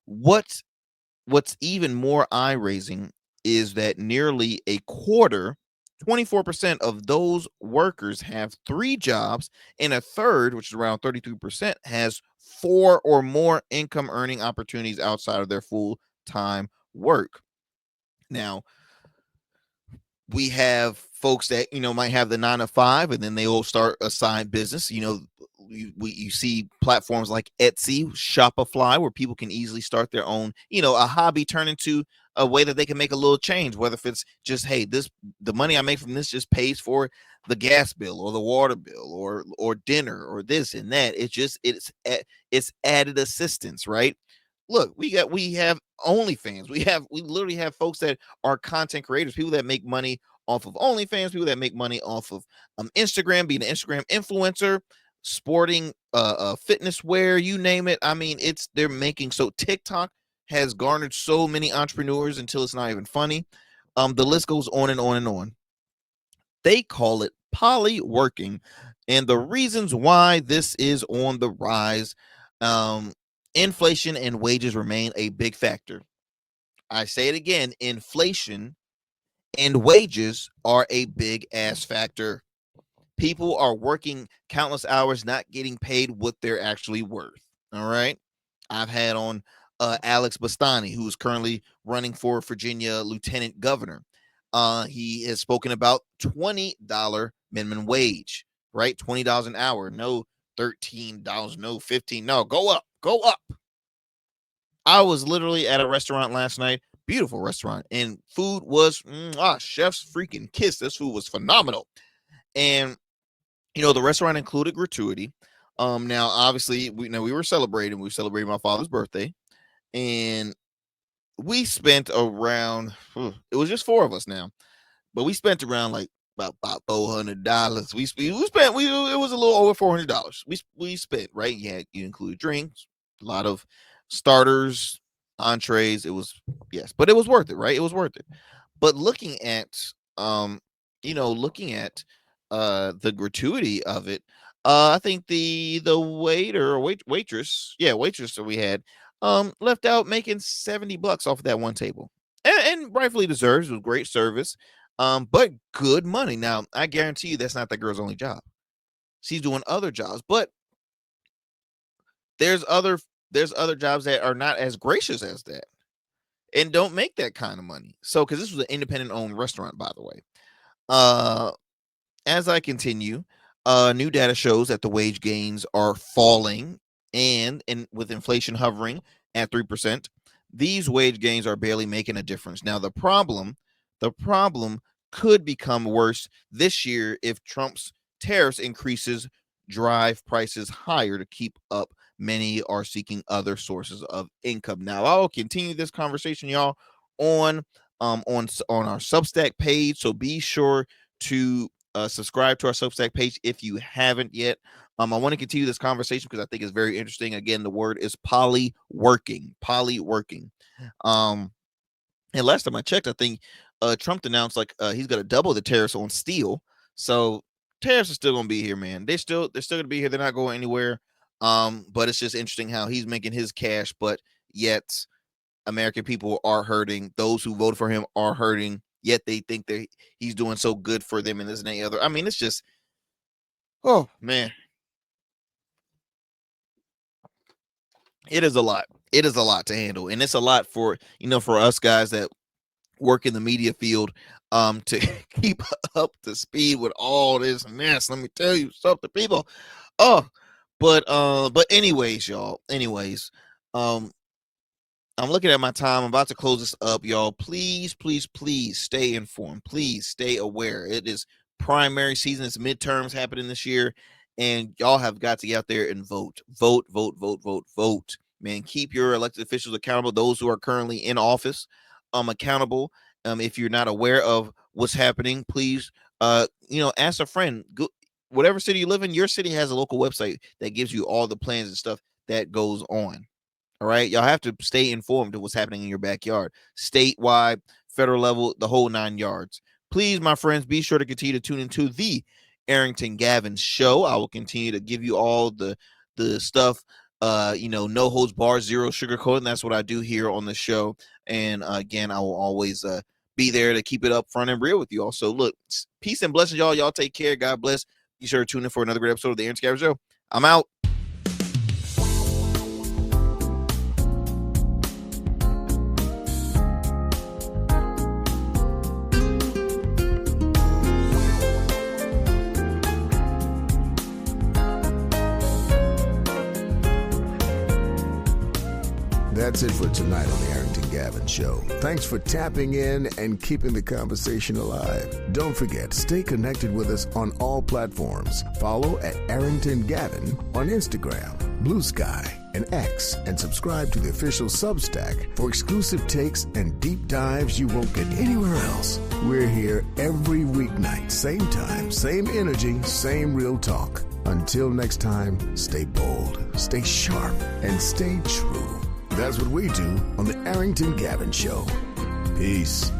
What's even more eye-raising is that nearly a quarter, 24% of those workers have 3 jobs, and a third, which is around 33%, has 4 or more income earning opportunities outside of their full-time work. Now, we have folks that, might have the 9 to 5, and then they will start a side business. You see platforms like Etsy, Shopify, where people can easily start their own, a hobby turn into a way that they can make a little change, whether if it's just, hey, the money I make from this just pays for the gas bill or the water bill or dinner or this and that. It's added assistance, right? Look, we have OnlyFans. We literally have folks that are content creators, people that make money off of OnlyFans, people that make money off of Instagram, being an Instagram influencer, sporting fitness wear, you name it. I mean, they're making, so TikTok has garnered so many entrepreneurs until it's not even funny. The list goes on and on and on. They call it polyworking, and the reasons why this is on the rise. Inflation and wages remain a big factor. I say it again, inflation and wages are a big ass factor. People are working countless hours, not getting paid what they're actually worth. All right. I've had on Alex Bastani, who's currently running for Virginia lieutenant governor. He has spoken about $20 minimum wage, right? $20 an hour. No $13, no $15. No, go up, go up. I was literally at a restaurant last night, beautiful restaurant, and food was chef's freaking kiss. This food was phenomenal. And the restaurant included gratuity. Now obviously we were celebrating. We celebrated my father's birthday, and we spent around. It was just 4 of us now, but we spent around like about $400. We spent. It was a little over $400. We spent, right. You include drinks, a lot of starters, entrees. It was, yes, but it was worth it, right? It was worth it. But looking at the gratuity of it, I think the waiter or waitress that we had left out making $70 off of that one table, and rightfully deserves. It was great service, but good money. Now I guarantee you that's not that girl's only job. She's doing other jobs, but there's other jobs that are not as gracious as that and don't make that kind of money. So, because this was an independent owned restaurant, by the way. As I continue, new data shows that the wage gains are falling, and with inflation hovering at 3%, these wage gains are barely making a difference. Now, the problem could become worse this year if Trump's tariffs increases drive prices higher to keep up. Many are seeking other sources of income. Now, I'll continue this conversation, y'all, on our Substack page. So be sure to subscribe to our Substack page if you haven't yet. I want to continue this conversation because I think it's very interesting. Again, the word is polyworking. And last time I checked, I think Trump announced he's going to double the tariffs on steel. So tariffs are still going to be here, man. They're still going to be here. They're not going anywhere. But it's just interesting how he's making his cash, but yet American people are hurting. Those who voted for him are hurting, yet they think that he's doing so good for them and this and that other. I mean, it's just, oh man, it is a lot. It is a lot to handle, and it's a lot for us guys that work in the media field to keep up to speed with all this mess. Let me tell you something, people. But anyways, y'all. I'm looking at my time. I'm about to close this up, y'all. Please, please, please stay informed. Please stay aware. It is primary season. It's midterms happening this year, and y'all have got to get out there and vote. Vote. Man, keep your elected officials accountable. Those who are currently in office, accountable. If you're not aware of what's happening, please, ask a friend. Go, whatever city you live in, your city has a local website that gives you all the plans and stuff that goes on. All right. Y'all have to stay informed of what's happening in your backyard, statewide, federal level, the whole 9 yards. Please, my friends, be sure to continue to tune into the Arrington Gavin show. I will continue to give you all the stuff, no holds barred, zero sugarcoating. That's what I do here on the show. And again, I will always be there to keep it up front and real with you all. So look, peace and blessings, y'all. Y'all take care. God bless. Be sure to tune in for another great episode of the Arrington Gavin Show. I'm out. That's it for tonight on the Arrington Gavin Show. Thanks for tapping in and keeping the conversation alive. Don't forget, stay connected with us on all platforms. Follow at Arrington Gavin on Instagram, Blue Sky, and X, and subscribe to the official Substack for exclusive takes and deep dives you won't get anywhere else. We're here every weeknight, same time, same energy, same real talk. Until next time, stay bold, stay sharp, and stay true. That's what we do on the Arrington Gavin Show. Peace.